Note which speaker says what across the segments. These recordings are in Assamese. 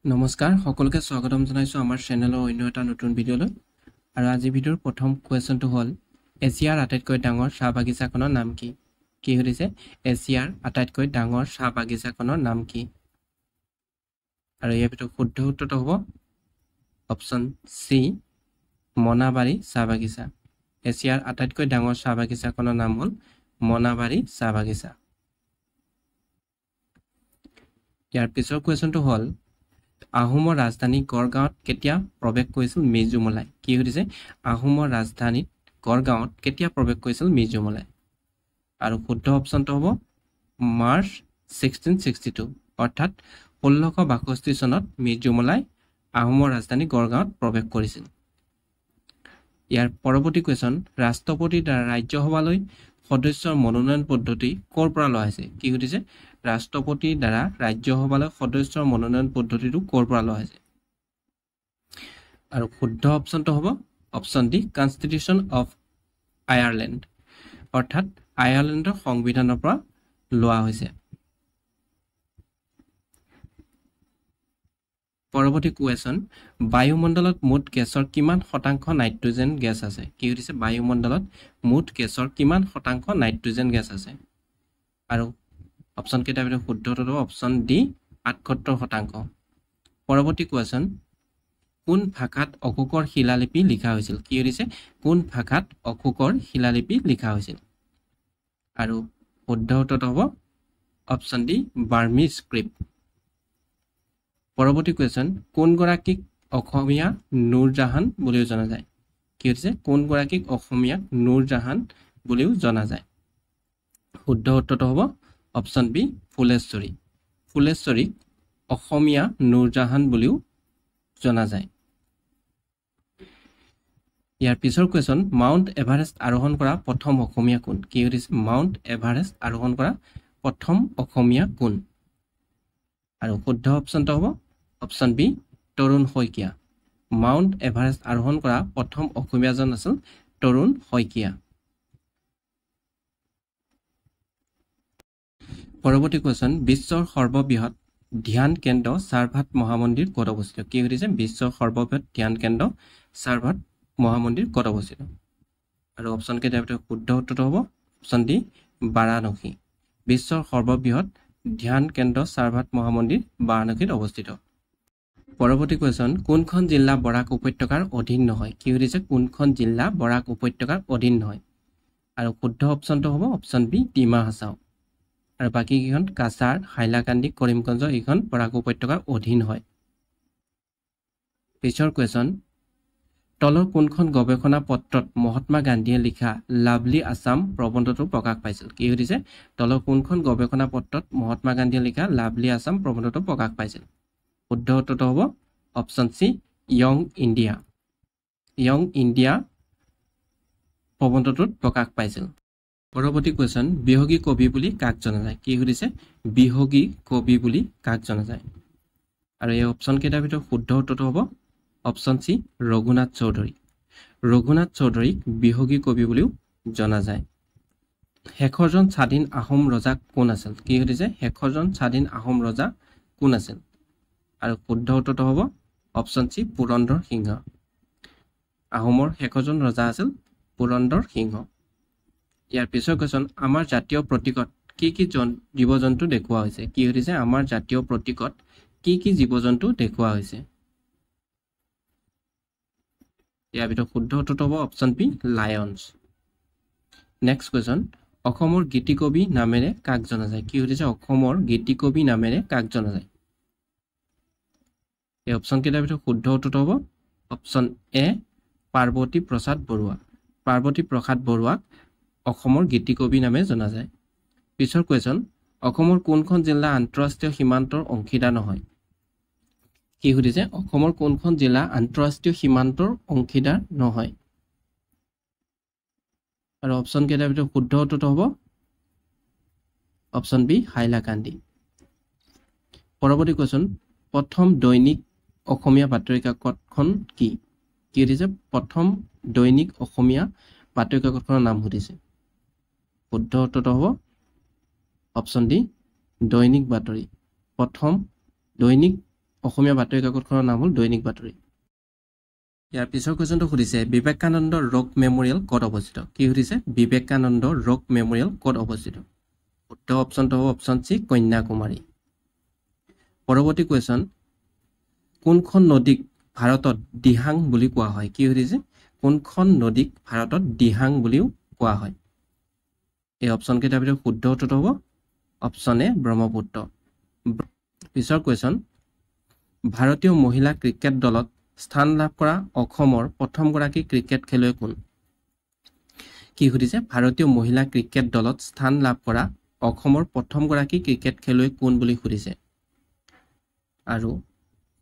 Speaker 1: নমস্কাৰ সকলোকে স্বাগতম জনাইছো আমাৰ চেনেলৰ অন্য এটা নতুন ভিডিঅলৈ আৰু আজি ভিডিঅৰ প্ৰথম কোৱেশ্চনটো হ'ল এছিয়াৰ আটাইতকৈ ডাঙৰ চাহ বাগিচাখনৰ নাম কি কি হৈছে এছিয়াৰ আটাইতকৈ ডাঙৰ চাহ বাগিচাখনৰ নাম কি আৰু ইয়াৰ ভিতৰত শুদ্ধ উত্তৰটো হ'ব অপচন সি মনাবাৰী চাহ বাগিচা এছিয়াৰ আটাইতকৈ ডাঙৰ চাহ বাগিচাখনৰ নাম হ'ল মনাবাৰী চাহ বাগিচা ইয়াৰ পিছৰ কোৱেশ্চনটো হ'ল আহোমৰ ৰাজধানী গড়গাঁৱত কেতিয়া প্ৰৱেশ কৰিছিল মিৰ্জুমলাই কি হৈছে আহোমৰ ৰাজধানীত গড়গাঁৱত কেতিয়া প্ৰৱেশ কৰিছিল মিৰ্জুমলাই আৰু শুদ্ধ অপচনটো হ'ব মাৰ্চ 1662 অৰ্থাৎ 1662 চনত মিৰ্জুমলাই আহোমৰ ৰাজধানী গড়গাঁৱত প্ৰৱেশ কৰিছিল ইয়াৰ পৰৱৰ্তী কোৱেশ্চন ৰাষ্ট্ৰপতিৰ দ্বাৰা ৰাজ্যসভালৈ সদস্যৰ মনোনয়ন পদ্ধতি ক'ৰ পৰা লোৱা হৈছে কি হৈছে ৰাষ্ট্ৰপতিৰ দ্বাৰা ৰাজ্যসভালৈ সদস্যৰ মনোনয়ন পদ্ধতিটো ক'ৰ পৰা লোৱা হৈছে আৰু শুদ্ধ অপচনটো হ'ব option D constitution of Ireland অৰ্থাৎ আয়াৰলেণ্ডৰ সংবিধানৰ পৰা লোৱা হৈছে পৰৱৰ্তী কোৱেশ্চন বায়ুমণ্ডলত মুঠ গেছৰ কিমান শতাংশ নাইট্ৰজেন গেছ আছে কি হৈছে বায়ুমণ্ডলত মুঠ গেছৰ কিমান শতাংশ নাইট্ৰজেন গেছ আছে আৰু অপচন কেইটাৰ ভিতৰত শুদ্ধটো হ'ব অপচন ডি ৭৮% পৰৱৰ্তী কোৱেশ্চন কোন ভাষাত অশোকৰ শিলালিপি লিখা হৈছিল কি হৈছে কোন ভাষাত অশোকৰ শিলালিপি লিখা হৈছিল আৰু শুদ্ধ উত্তৰটো হ'ব অপচন ডি বাৰ্মি স্ক্ৰিপ্ট পৰৱৰ্তী কোৱেশ্চন কোন গৰাকীক অসমীয়া নুৰজাহান বুলিও জনা যায় কি হৈছে কোন গৰাকীক অসমীয়া নুৰজাহান বুলিও জনা যায় শুদ্ধ উত্তৰটো হ'ব অপচন বি ফুলেশ্বৰী ফুলেশ্বৰীক অসমীয়া নুৰজাহান বুলিও জনা যায় ইয়াৰ পিছৰ কোৱেশ্চন মাউণ্ট এভাৰেষ্ট আৰোহণ কৰা প্ৰথম অসমীয়া কোন কি হৈছে মাউণ্ট এভাৰেষ্ট আৰোহণ কৰা প্ৰথম অসমীয়া কোন আৰু শুদ্ধ অপচনটো হ'ব অপচন বি তৰুণ শইকীয়া মাউণ্ট এভাৰেষ্ট আৰোহণ কৰা প্ৰথম অসমীয়াজন আছিল তৰুণ শইকীয়া পৰৱৰ্তী কোৱেশ্চন বিশ্বৰ সৰ্ববৃহৎ ধ্যান কেন্দ্ৰ সাৰভাত মহামন্দিৰ ক'ত অৱস্থিত কি হৈছে বিশ্বৰ সৰ্ববৃহৎ ধ্যান কেন্দ্ৰ সাৰভাত মহামন্দিৰ ক'ত অৱস্থিত আৰু অপচন কেইটাৰ ভিতৰত শুদ্ধ উত্তৰটো হ'ব অপচন ডি বাৰাণসী বিশ্বৰ সৰ্ববৃহৎ ধ্যান কেন্দ্ৰ সাৰভাত মহামন্দিৰ বাৰাণসীত অৱস্থিত পৰৱৰ্তী কোৱেশ্চন কোনখন জিলা বৰাক উপত্যকাৰ অধীন নহয় কি হৈছে কোনখন জিলা বৰাক উপত্যকাৰ অধীন নহয় আৰু শুদ্ধ অপচনটো হ'ব অপচন বি ডিমা হাছাও আৰু বাকি কেইখন কাছাৰ হাইলাকান্দি কৰিমগঞ্জ এইখন বৰাক উপত্যকাৰ অধীন হয় পিছৰ কোৱেশ্চন তলৰ কোনখন গৱেষণা পত্ৰত মহাত্মা গান্ধীয়ে লিখা লাভলি আছাম প্ৰবন্ধটো প্ৰকাশ পাইছিল কি হৈছে তলৰ কোনখন গৱেষণা পত্ৰত মহাত্মা গান্ধীয়ে লিখা লাভলি আছাম প্ৰবন্ধটো প্ৰকাশ পাইছিল শুদ্ধ উত্তৰটো হ'ব অপচন সি য়ং ইণ্ডিয়া প্ৰবন্ধটোত প্ৰকাশ পাইছিল পৰৱৰ্তী কোৱেশ্চন বিহগী কবি বুলি কাক জনা যায় কি সুধিছে বিহগী কবি বুলি কাক জনা যায় আৰু এই অপচন কেইটাৰ ভিতৰত শুদ্ধ উত্তৰটো হ'ব অপচন সি ৰঘুনাথ চৌধুৰীক বিহগী কবি বুলিও জনা যায় শেষৰজন স্বাধীন আহোম ৰজা কোন আছিল কি সুধিছে শেষৰজন স্বাধীন আহোম ৰজা কোন আছিল আৰু শুদ্ধ উত্তৰটো হ'ব অপচন সি পুৰন্দৰ সিংহ আহোমৰ শেষৰজন ৰজা আছিল পুৰন্দৰ সিংহ ইয়াৰ পিছৰ কোৱেশ্চন আমাৰ জাতীয় প্ৰতীকত কি কি জীৱ জন্তু দেখুওৱা হৈছে কি হৈছে আমাৰ জাতীয় প্ৰতীকত কি কি জীৱ জন্তু দেখুওৱা হৈছে ইয়াৰ ভিতৰত শুদ্ধ উত্তৰটো হ'ব option B lions next question অসমৰ গীতিকবি নামেৰে কাক জনা যায় কি হৈছে অসমৰ গীতিকবি নামেৰে কাক জনা যায় এই অপচন কেইটাৰ ভিতৰত শুদ্ধ উত্তৰটো হ'ব অপচন এ পাৰ্বতী প্ৰসাদ বৰুৱাক অসমৰ গীতিকবি নামে জনা যায় পিছৰ কোৱেশ্চন অসমৰ কোনখন জিলা আন্তঃৰাষ্ট্ৰীয় সীমান্তৰ অংশীদাৰ নহয় কি সুধিছে অসমৰ কোনখন জিলা আন্তঃৰাষ্ট্ৰীয় সীমান্তৰ অংশীদাৰ নহয় আৰু অপচন কেইটাৰ ভিতৰত শুদ্ধ উত্তৰটো হ'ব অপচন বি হাইলাকান্দি পৰৱৰ্তী কোৱেশ্চন প্ৰথম দৈনিক অসমীয়া বাতৰি কাকতখন কি সুধিছে প্ৰথম দৈনিক অসমীয়া বাতৰি কাকতখনৰ নাম সুধিছে শুদ্ধ উত্তৰটো হ'ব অপচন ডি দৈনিক বাতৰি প্ৰথম দৈনিক অসমীয়া বাতৰি কাকতখনৰ নাম হ'ল দৈনিক বাতৰি। ইয়াৰ পিছৰ কুৱেশ্যনটো সুধিছে বিবেকানন্দ ৰক মেমৰিয়েল ক'ত অৱস্থিত? কি সুধিছে? বিবেকানন্দ ৰক মেমৰিয়েল ক'ত অৱস্থিত? শুদ্ধ অপশ্যনটো হ'ব অপশ্যন চি কন্যাকুমাৰী। পৰৱৰ্তী কুৱেশ্যন কোনখন নদীক ভাৰতত দিহাং বুলি কোৱা হয়? কি সুধিছে? কোনখন নদীক ভাৰতত দিহাং বুলিও কোৱা হয়? এই অপশ্যন কেইটাৰ ভিতৰত শুদ্ধ উত্তৰটো হ'ব অপশ্যন এ ব্ৰহ্মপুত্ৰ। পিছৰ কুৱেশ্যন ভাৰতীয় মহিলা ক্ৰিকেট দলত স্থান লাভ কৰা অসমৰ প্ৰথমগৰাকী ক্ৰিকেট খেলুৱৈ কোন? কি সুধিছে? ভাৰতীয় মহিলা ক্ৰিকেট দলত স্থান লাভ কৰা অসমৰ প্ৰথমগৰাকী ক্ৰিকেট খেলুৱৈ কোন বুলি সুধিছে। আৰু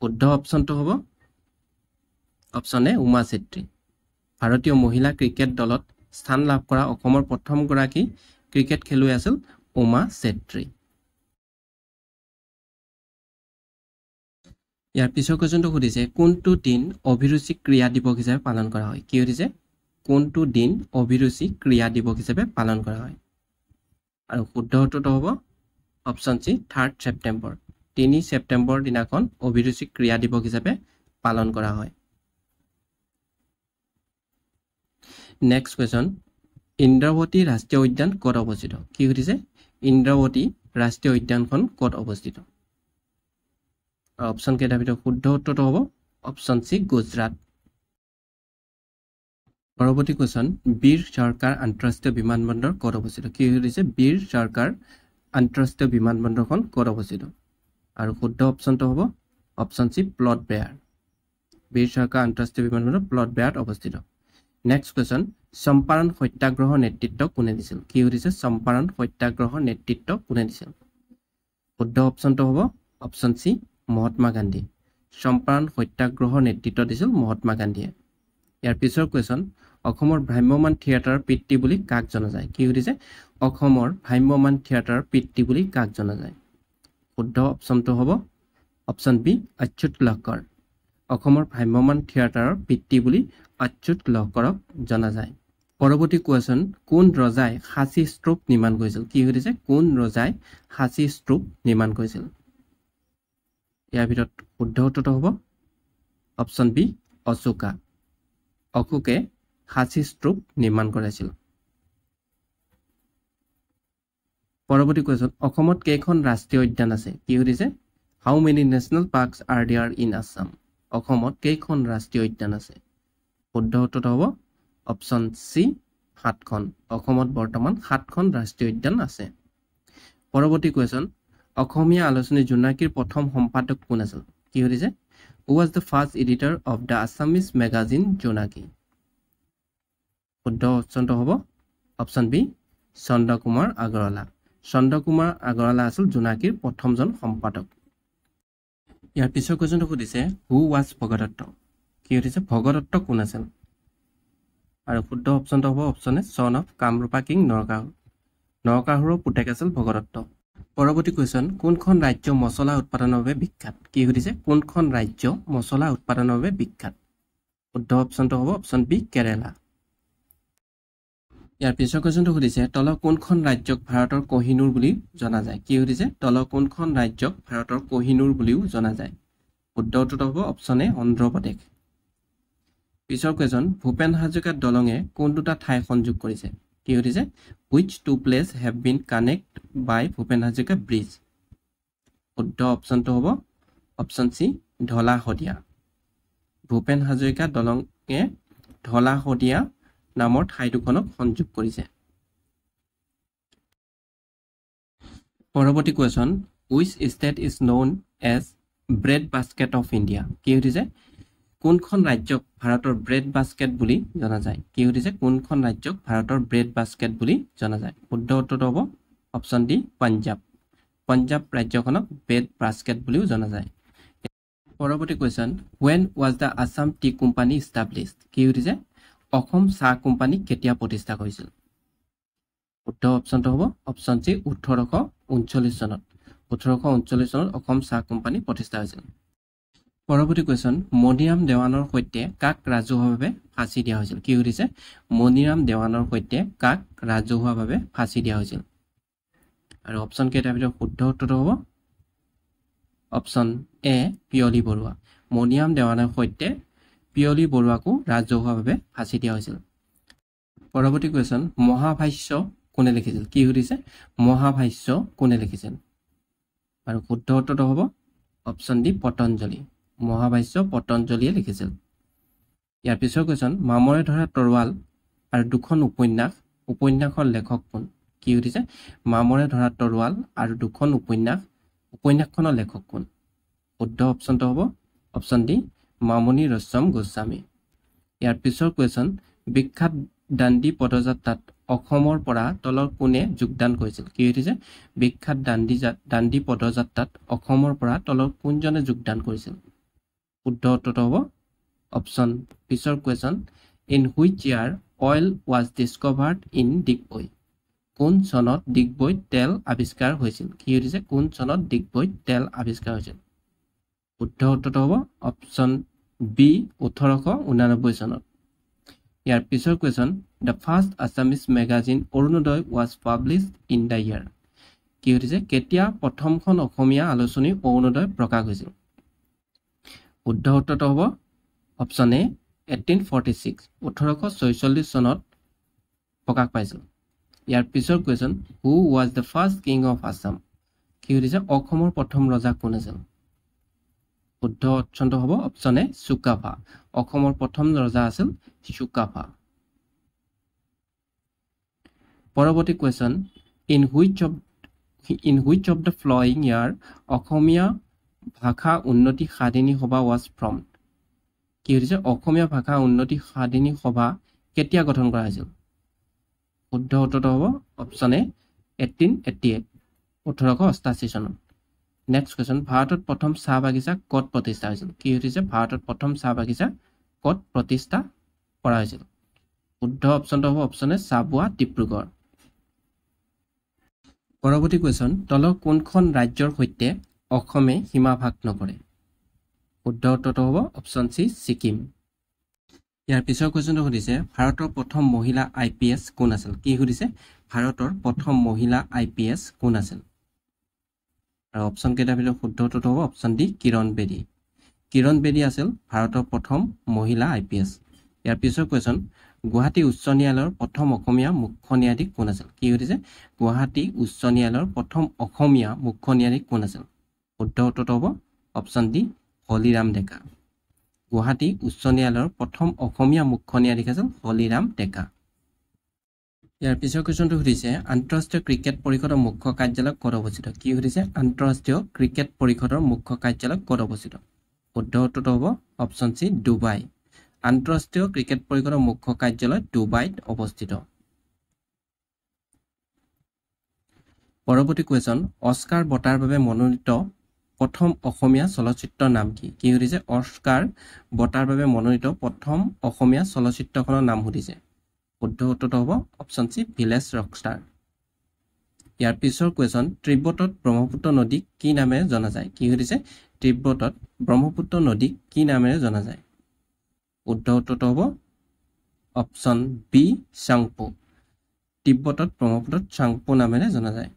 Speaker 1: শুদ্ধ অপশ্যনটো হ'ব অপশ্যন এ উমা চেত্ৰী। ভাৰতীয় মহিলা ক্ৰিকেট দলত স্থান লাভ কৰা অসমৰ প্ৰথমগৰাকী ক্ৰিকেট খেলুৱৈ আছিল উমা চেত্ৰী। ইয়াৰ পিছৰ কুৱেশ্যনটো সুধিছে কোনটো দিন অভিৰুচি ক্ৰিয়া দিৱস হিচাপে পালন কৰা হয়? কি সুধিছে? কোনটো দিন অভিৰুচি ক্ৰিয়া দিৱস হিচাপে পালন কৰা হয়? আৰু শুদ্ধ উত্তৰটো হ'ব অপশ্যন চি 3 ছেপ্টেম্বৰ। 3 ছেপ্টেম্বৰ দিনাখন অভিৰুচি ক্ৰিয়া দিৱস হিচাপে পালন কৰা হয়। নেক্সট কুৱেশ্যন ইন্দ্ৰাৱতী ৰাষ্ট্ৰীয় উদ্যান ক'ত অৱস্থিত? কি সুধিছে? ইন্দ্ৰাৱতী ৰাষ্ট্ৰীয় উদ্যানখন ক'ত অৱস্থিত? অপশ্যন কেইটাৰ ভিতৰত শুদ্ধ উত্তৰটো হ'ব অপশ্যন চি গুজৰাট। পৰৱৰ্তী কুৱেশ্যন বীৰ চৰকাৰ আন্তঃৰাষ্ট্ৰীয় বিমানবন্দৰ ক'ত অৱস্থিত? কি সুধিছে? বীৰ চৰকাৰ আন্তঃৰাষ্ট্ৰীয় বিমানবন্দৰখন ক'ত অৱস্থিত? আৰু শুদ্ধ অপশ্যনটো হ'ব অপশ্যন চি প্লট বেয়াৰ। বীৰ চৰকাৰ আন্তঃৰাষ্ট্ৰীয় বিমানবন্দৰ প্লট বেয়াৰত অৱস্থিত। নেক্সট কুৱেশ্যন চম্পাৰণ সত্যাগ্ৰহৰ নেতৃত্ব কোনে দিছিল? কি সুধিছে? চম্পাৰণ সত্যাগ্ৰহৰ নেতৃত্ব কোনে দিছিল? শুদ্ধ অপশ্যনটো হ'ব অপশ্যন চি মহাত্মা গান্ধী। চম্পাৰণ সত্যাগ্ৰহৰ নেতৃত্ব দিছিল মহাত্মা গান্ধীয়ে। ইয়াৰ পিছৰ কুৱেশ্যন অসমৰ ভ্ৰাম্যমাণ থিয়েটাৰৰ পিতৃ বুলি কাক জনা যায়? কি সুধিছে? অসমৰ ভ্ৰাম্যমাণ থিয়েটাৰৰ পিতৃ বুলি কাক জনা যায়? শুদ্ধ অপশ্যনটো হ'ব অপশ্যন বি অচ্যুত লহকৰ। অসমৰ ভ্ৰাম্যমাণ থিয়েটাৰৰ পিতৃ বুলি অচ্যুত লহকৰক জনা যায়। পৰৱৰ্তী কুৱেশ্যন কোন ৰজাই সাঁচী স্তূপ নিৰ্মাণ কৰিছিল? কি সুধিছে? কোন ৰজাই সাঁচী স্তূপ নিৰ্মাণ কৰিছিল? ইয়াৰ ভিতৰত শুদ্ধ উত্তৰটো হ'ব অপশ্যন বি অশোকা। অশোকে সাঁচী স্তূপ নিৰ্মাণ কৰাইছিল। পৰৱৰ্তী কুৱেশ্যন অসমত কেইখন ৰাষ্ট্ৰীয় উদ্যান আছে? কি সুধিছে? How many national parks are there in Assam? অসমত কেইখন ৰাষ্ট্ৰীয় উদ্যান আছে? শুদ্ধ উত্তৰটো হ'ব অপশ্যন চি 7খন। অসমত বৰ্তমান 7খন ৰাষ্ট্ৰীয় উদ্যান আছে। পৰৱৰ্তী কুৱেশ্যন অসমীয়া আলোচনী জোনাকীৰ প্ৰথম সম্পাদক কোন আছিল? কি সুধিছে? Who was the first editor of the Assamese magazine Jonaki? শুদ্ধ অপশ্যনটো হ'ব অপশ্যন বি চন্দ্ৰকুমাৰ আগৰৱালা। চন্দ্ৰকুমাৰ আগৰৱালা আছিল জোনাকীৰ প্ৰথমজন সম্পাদক। ইয়াৰ পিছৰ কুৱেশ্যনটো সুধিছে হু ৱাজ ভগদত্ত? কি সুধিছে? ভগদত্ত কোন আছিল? আৰু শুদ্ধ অপশ্যনটো হ'ব অপশ্যন এ চন অফ কামৰূপা কিং নৰকাসুৰ। নৰকাসুৰৰ পুতেক আছিল ভগদত্ত। পৰৱৰ্তী কুৱেশ্যন কোনখন ৰাজ্য মছলা উৎপাদনৰ বাবে বিখ্যাত? কি সুধিছে? কোনখন ৰাজ্য মছলা উৎপাদনৰ বাবে বিখ্যাত? শুদ্ধ অপশ্যনটো হ'ব অপশ্যন বি কেৰেলা। ইয়াৰ পিছৰ কুৱেশ্যনটো সুধিছে তলৰ কোনখন ৰাজ্যক ভাৰতৰ কোহিনুৰ বুলি জনা যায়? কি সুধিছে? তলৰ কোনখন ৰাজ্যক ভাৰতৰ কোহিনুৰ বুলিও জনা যায়? শুদ্ধ উত্তৰটো হ'ব অপশ্যন এ অন্ধ্ৰপ্ৰদেশ। পিছৰ কুৱেশ্যন ভূপেন হাজৰিকা দলঙে কোন দুটা ঠাই সংযোগ কৰিছে? কি সুধিছে? Which two place have been connect by Bhupen Hazarika bridge? শুদ্ধ অপশ্যনটো হ'ব অপশ্যন চি ঢলা শদিয়া। ভূপেন হাজৰিকা দলঙে ঢলা শদিয়া নামৰ ঠাই দুখনক সংযোগ কৰিছে। পৰৱৰ্তী question which state is known as bread basket of India? কি সুধিছে? কোনখন ৰাজ্যক ভাৰতৰ ব্ৰেড বাস্কেট বুলি জনা যায়? কি সুধিছে? কোনখন ৰাজ্যক ভাৰতৰ ব্ৰেড বাস্কেট বুলি জনা যায়? শুদ্ধ উত্তৰটো হ'ব অপশ্যন ডি পাঞ্জাৱ। পাঞ্জাৱ ৰাজ্যখনক ব্ৰেড বাস্কেট বুলিও জনা যায়। পৰৱৰ্তী question when was the Assam tea company established? কি সুধিছে? অসম চাহ কোম্পানী কেতিয়া প্ৰতিষ্ঠা কৰিছিল? শুদ্ধ অপশ্যনটো হ'ব অপশ্যন চি 1839 চনত। 1839 চনত অসম চাহ কোম্পানী প্ৰতিষ্ঠা হৈছিল। পৰৱৰ্তী কুৱেশ্যন মণিৰাম দেৱানৰ সৈতে কাক ৰাজহুৱাভাৱে ফাঁচি দিয়া হৈছিল? কি সুধিছে? মণিৰাম দেৱানৰ সৈতে কাক ৰাজহুৱাভাৱে ফাঁচি দিয়া হৈছিল? আৰু অপশ্যন কেইটাৰ ভিতৰত শুদ্ধ উত্তৰটো হ'ব অপশ্যন এ পিয়লি বৰুৱা মণিৰাম দেৱানৰ সৈতে পিয়লি বৰুৱাকো ৰাজহুৱাভাৱে ফাঁচি দিয়া হৈছিল পৰৱৰ্তী কোৱেশ্যন মহাভাষ্য কোনে লিখিছিল কি সুধিছে মহাভাষ্য কোনে লিখিছিল আৰু শুদ্ধ উত্তৰটো হ'ব অপশ্যন ডি পতঞ্জলি মহাভাষ্য পতঞ্জলিয়ে লিখিছিল ইয়াৰ পিছৰ কোৱেশ্যন মামৰে ধৰা তৰোৱাল আৰু দুখন উপন্যাসৰ লেখক কোন কি সুধিছে মামৰে ধৰা তৰোৱাল আৰু দুখন উপন্যাসখনৰ লেখক কোন শুদ্ধ অপশ্যনটো হ'ব অপশ্যন ডি মামণি ৰয়ছম গোস্বামী ইয়াৰ পিছৰ কোৱেশ্যন বিখ্যাত দাণ্ডী পদযাত্ৰাত অসমৰ পৰা তলৰ কোনে যোগদান কৰিছিল কি সুধিছে বিখ্যাত দাণ্ডী পদযাত্ৰাত অসমৰ পৰা তলৰ কোনজনে যোগদান কৰিছিল শুদ্ধ উত্তৰটো হ'ব অপশ্যন পিছৰ question in which year oil was discovered in Digboi কোন চনত ডিগবৈত তেল আৱিষ্কাৰ হৈছিল কি সুধিছে কোন চনত ডিগবৈত তেল আৱিষ্কাৰ হৈছিল শুদ্ধ উত্তৰটো হ'ব অপশ্যন বি 1889 চনত ইয়াৰ পিছৰ question the first Assamese magazine Arunodoi was published in the year কি সুধিছে কেতিয়া প্ৰথমখন অসমীয়া আলোচনী অৰুণোদয় প্ৰকাশ হৈছিল শুদ্ধ উত্তৰটো হ'ব অপশ্যন এ 1846 চনত প্ৰকাশ পাইছিল ইয়াৰ পিছৰ question who was the first king of Assam কি সুধিছে অসমৰ প্ৰথম ৰজা কোন আছিল শুদ্ধ অপশ্যনটো হ'ব অপশ্যন এ চুকাফা অসমৰ প্ৰথম ৰজা আছিল চুকাফা পৰৱৰ্তী question in which of the following year Assamese ভাষা উন্নতি সাধিনী সভা ৱাজ ফ্ৰম কি সুধিছে অসমীয়া ভাষা উন্নতি সাধিনী সভা কেতিয়া গঠন কৰা হৈছিল শুদ্ধ উত্তৰটো হ'ব অপশ্যন এ 1888 চনত নেক্সট কোৱেশ্যন ভাৰতত প্ৰথম চাহ বাগিচা ক'ত প্ৰতিষ্ঠা হৈছিল কি সুধিছে ভাৰতত প্ৰথম চাহ বাগিচা ক'ত প্ৰতিষ্ঠা কৰা হৈছিল শুদ্ধ অপশ্যনটো হ'ব অপশ্যন এ চাবুৱা ডিব্ৰুগড় পৰৱৰ্তী কোৱেশ্যন তলৰ কোনখন ৰাজ্যৰ সৈতে অসমে সীমা ভাগ নকৰে শুদ্ধ উত্তৰটো হ'ব অপশ্যন চি ছিকিম ইয়াৰ পিছৰ কুৱেশ্যনটো সুধিছে ভাৰতৰ প্ৰথম মহিলা IPS কোন আছিল কি সুধিছে ভাৰতৰ প্ৰথম মহিলা IPS কোন আছিল আৰু অপশ্যন কেইটা ভিতৰত শুদ্ধ উত্তৰটো হ'ব অপশ্যন ডি কিৰণ বেদী আছিল ভাৰতৰ প্ৰথম মহিলা IPS ইয়াৰ পিছৰ কুৱেশ্যন গুৱাহাটী উচ্চ ন্যায়ালয়ৰ প্ৰথম অসমীয়া মুখ্য ন্যায়াধীশ কোন আছিল কি সুধিছে গুৱাহাটী উচ্চ ন্যায়ালয়ৰ প্ৰথম অসমীয়া মুখ্য ন্যায়াধীশ কোন আছিল শুদ্ধ উত্তৰটো হ'ব অপশ্যন ডি হলিৰাম ডেকা গুৱাহাটী উচ্চ ন্যায়ালয়ৰ প্ৰথম অসমীয়া মুখ্য ন্যায়াধীশ আছিল হলিৰাম ডেকা ইয়াৰ পিছৰ কুৱেশ্যনটো সুধিছে আন্তঃৰাষ্ট্ৰীয় ক্ৰিকেট পৰিষদৰ মুখ্য কাৰ্যালয় ক'ত অৱস্থিত কি সুধিছে আন্তঃৰাষ্ট্ৰীয় ক্ৰিকেট পৰিষদৰ মুখ্য কাৰ্যালয় ক'ত অৱস্থিত শুদ্ধ উত্তৰটো হ'ব অপশ্যন চি ডুবাই আন্তঃৰাষ্ট্ৰীয় ক্ৰিকেট পৰিষদৰ মুখ্য কাৰ্যালয় ডুবাইত অৱস্থিত পৰৱৰ্তী কুৱেশ্যন অস্কাৰ বঁটাৰ বাবে মনোনীত প্ৰথম অসমীয়া চলচ্চিত্ৰৰ নাম কি কি সুধিছে অস্কাৰ বঁটাৰ বাবে মনোনীত প্ৰথম অসমীয়া চলচ্চিত্ৰখনৰ নাম সুধিছে শুদ্ধ উত্তৰটো হ'ব অপশ্যন চি ভিলেজ ৰকষ্টাৰ ইয়াৰ পিছৰ কুৱেশ্যন তিব্বতত ব্ৰহ্মপুত্ৰ নদীক কি নামেৰে জনা যায় কি সুধিছে তিব্বতত ব্ৰহ্মপুত্ৰ নদীক কি নামেৰে জনা যায় শুদ্ধ উত্তৰটো হ'ব অপশ্যন বি চাংপো তিব্বতত ব্ৰহ্মপুত্ৰত চাংপো নামেৰে জনা যায়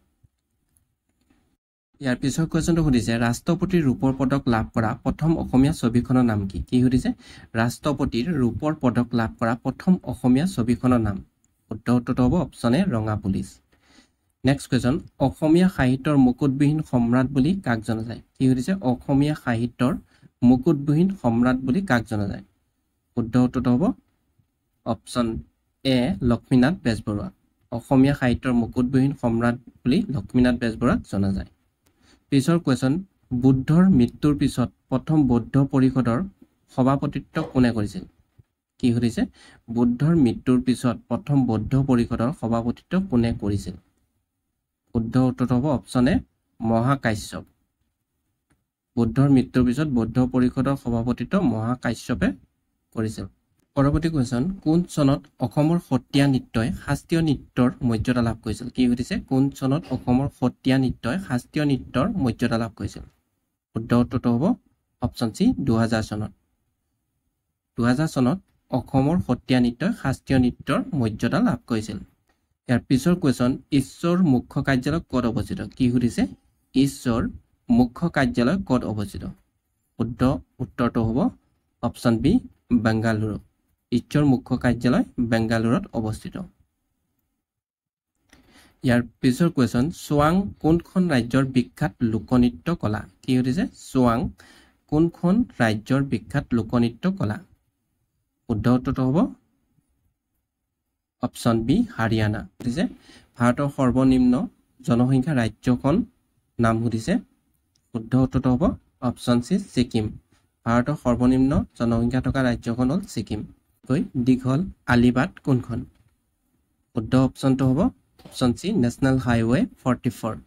Speaker 1: ইয়াৰ পিছৰ কুৱেশ্যনটো সুধিছে ৰাষ্ট্ৰপতিৰ ৰূপৰ পদক লাভ কৰা প্ৰথম অসমীয়া ছবিখনৰ নাম কি কি সুধিছে ৰাষ্ট্ৰপতিৰ ৰূপৰ পদক লাভ কৰা প্ৰথম অসমীয়া ছবিখনৰ নাম শুদ্ধ উত্তৰটো হ'ব অপশ্যন এ ৰঙা পুলিচ নেক্সট কুৱেশ্যন অসমীয়া সাহিত্যৰ মুকুটবিহীন সম্ৰাট বুলি কাক জনা যায় কি সুধিছে অসমীয়া সাহিত্যৰ মুকুটবিহীন সম্ৰাট বুলি কাক জনা যায় শুদ্ধ উত্তৰটো হ'ব অপশ্যন এ লক্ষ্মীনাথ বেজবৰুৱা অসমীয়া সাহিত্যৰ মুকুটবিহীন সম্ৰাট বুলি লক্ষ্মীনাথ বেজবৰুৱাক জনা যায় পিছৰ কুৱেশ্যন বুদ্ধৰ মৃত্যুৰ পিছত প্ৰথম বৌদ্ধ পৰিষদৰ সভাপতিত্ব কোনে কৰিছিল কি সুধিছে বুদ্ধৰ মৃত্যুৰ পিছত প্ৰথম বৌদ্ধ পৰিষদৰ সভাপতিত্ব কোনে কৰিছিল শুদ্ধ উত্তৰটো হ'ব অপশ্যন এ মহাকাশ্যপ বুদ্ধৰ মৃত্যুৰ পিছত বৌদ্ধ পৰিষদৰ সভাপতিত্ব মহাকাশ্যপে কৰিছিল পৰৱৰ্তী কুৱেশ্যন কোন চনত অসমৰ সত্ৰীয়া নৃত্যই শাস্ত্ৰীয় নৃত্যৰ মৰ্যাদা লাভ কৰিছিল কি সুধিছে কোন চনত অসমৰ সত্ৰীয়া নৃত্যই শাস্ত্ৰীয় নৃত্যৰ মৰ্যাদা লাভ কৰিছিল শুদ্ধ উত্তৰটো হ'ব অপশ্যন চি 2000 চনত 2000 চনত অসমৰ সত্ৰীয়া নৃত্যই শাস্ত্ৰীয় নৃত্যৰ মৰ্যাদা লাভ কৰিছিল ইয়াৰ পিছৰ কুৱেশ্যন ঈশ্বৰ মুখ্য কাৰ্যালয় ক'ত অৱস্থিত কি সুধিছে ঈশ্বৰ মুখ্য কাৰ্যালয় ক'ত অৱস্থিত শুদ্ধ উত্তৰটো হ'ব অপশ্যন বি বেংগালুৰু ইছৰোৰ মুখ্য কাৰ্যালয় বেংগালুৰুত অৱস্থিত ইয়াৰ পিছৰ কোৱেশ্যন সোৱাং কোনখন ৰাজ্যৰ বিখ্যাত লোকনৃত্য কলা কি হৈছে সোৱাং কোনখন ৰাজ্যৰ বিখ্যাত লোকনৃত্য কলা শুদ্ধ উত্তৰটো হ'ব অপশ্যন বি হাৰিয়ানা হৈছে ভাৰতৰ সৰ্বনিম্ন জনসংখ্যা ৰাজ্যখন নাম সুধিছে শুদ্ধ উত্তৰটো হ'ব অপশ্যন সি ছিকিম ভাৰতৰ সৰ্বনিম্ন জনসংখ্যা থকা ৰাজ্যখন হ'ল ছিকিম দীঘল আলিবাট কোনখন শুদ্ধ অপশ্যনটো হ'ব অপশ্যন সি নেশ্যনেল হাইৱে 44